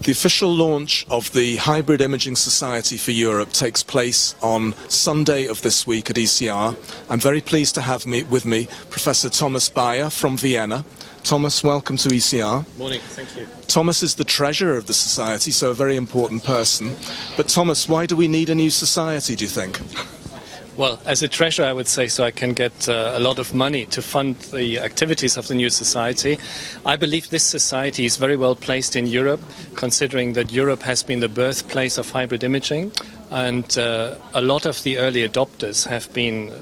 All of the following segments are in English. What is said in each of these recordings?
The official launch of the Hybrid Imaging Society for Europe takes place on Sunday of this week at ECR. I'm very pleased to have with me Professor Thomas Beyer from Vienna. Thomas, welcome to ECR. Morning, thank you. Thomas is the treasurer of the society, so a very important person. But Thomas, why do we need a new society, do you think? Well, as a treasurer, I would say so I can get a lot of money to fund the activities of the new society. I believe this society is very well placed in Europe, considering that Europe has been the birthplace of hybrid imaging, and a lot of the early adopters have been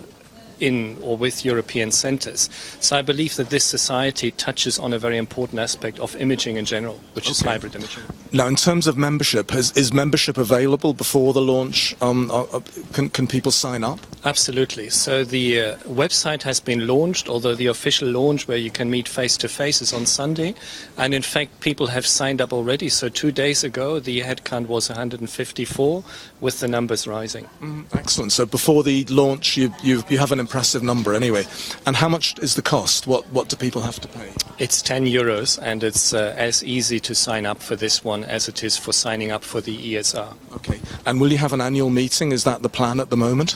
in or with European centres. So I believe that this society touches on a very important aspect of imaging in general, which is hybrid imaging. Now, in terms of membership, is membership available before the launch? Can people sign up? Absolutely. So the website has been launched, although the official launch where you can meet face-to-face is on Sunday. And in fact, people have signed up already. So 2 days ago, the headcount was 154, with the numbers rising. Excellent. So before the launch, you have an impressive number anyway. And how much is the cost? What do people have to pay? It's €10, and it's as easy to sign up for this one as it is for signing up for the ESR. Okay. And will you have an annual meeting? Is that the plan at the moment?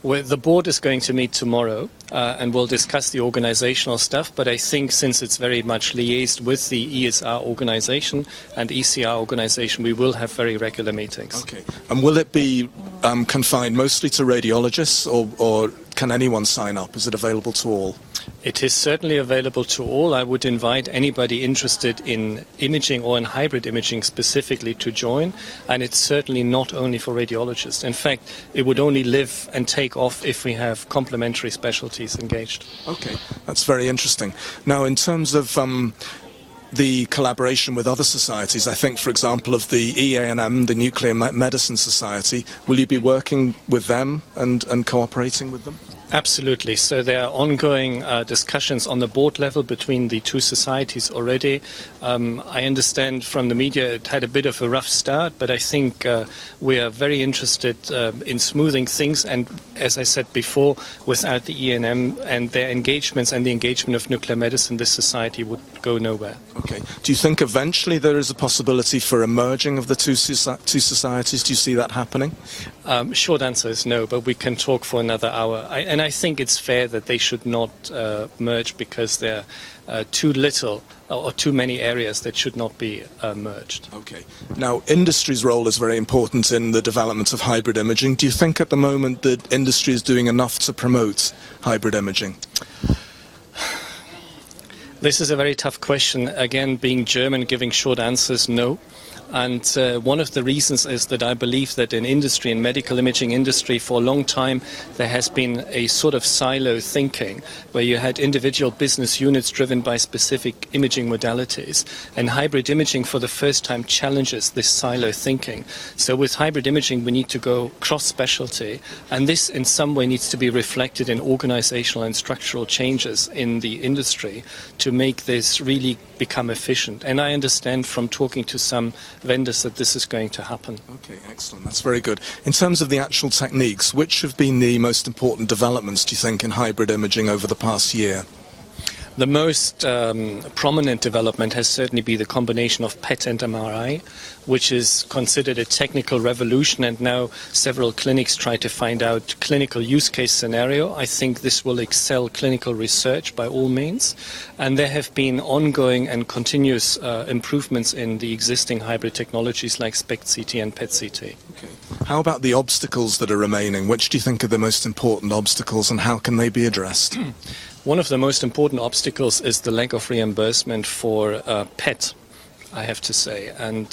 Well, the board is going to meet tomorrow and we'll discuss the organizational stuff, but I think since it's very much liaised with the ESR organization and ECR organization, we will have very regular meetings. Okay. And will it be confined mostly to radiologists, or can anyone sign up? Is it available to all? It is certainly available to all. I would invite anybody interested in imaging or in hybrid imaging specifically to join, and it's certainly not only for radiologists. In fact, it would only live and take off if we have complementary specialties engaged. Okay, that's very interesting. Now, in terms of the collaboration with other societies, I think, for example, of the EANM, the Nuclear Medicine Society, will you be working with them and cooperating with them? Absolutely. So there are ongoing discussions on the board level between the two societies already. I understand from the media it had a bit of a rough start, but I think we are very interested in smoothing things. And as I said before, without the ENM and their engagements and the engagement of nuclear medicine, this society would go nowhere. Okay. Do you think eventually there is a possibility for a merging of the two societies? Do you see that happening? Short answer is no, but we can talk for another hour. And I think it's fair that they should not merge, because there are too little or too many areas that should not be merged. Okay. Now, industry's role is very important in the development of hybrid imaging. Do you think at the moment that industry is doing enough to promote hybrid imaging? This is a very tough question. Again, being German, giving short answers, no. And one of the reasons is that I believe that in industry, in medical imaging industry, for a long time, there has been a sort of silo thinking where you had individual business units driven by specific imaging modalities. And hybrid imaging for the first time challenges this silo thinking. So with hybrid imaging, we need to go cross-specialty. And this in some way needs to be reflected in organizational and structural changes in the industry to make this really become efficient. And I understand from talking to some vendors that this is going to happen. Okay, excellent. That's very good. In terms of the actual techniques, which have been the most important developments, do you think, in hybrid imaging over the past year? The most prominent development has certainly been the combination of PET and MRI, which is considered a technical revolution, and now several clinics try to find out clinical use case scenario. I think this will excel clinical research by all means, and there have been ongoing and continuous improvements in the existing hybrid technologies like SPECT-CT and PET-CT. Okay. How about the obstacles that are remaining? Which do you think are the most important obstacles, and how can they be addressed? One of the most important obstacles is the lack of reimbursement for PET, I have to say. And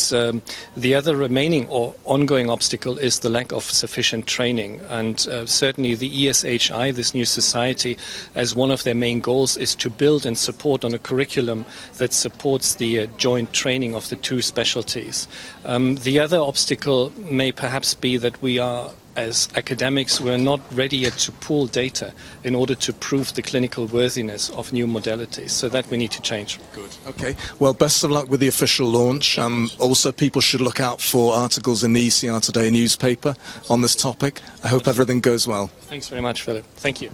the other remaining or ongoing obstacle is the lack of sufficient training. And certainly the ESHI, this new society, as one of their main goals is to build and support on a curriculum that supports the joint training of the two specialties. The other obstacle may perhaps be that we are, as academics, we're not ready yet to pool data in order to prove the clinical worthiness of new modalities. So that we need to change. Good. Okay. Well, best of luck with the official launch. Also, people should look out for articles in the ECR Today newspaper on this topic. I hope everything goes well. Thanks very much, Philip. Thank you.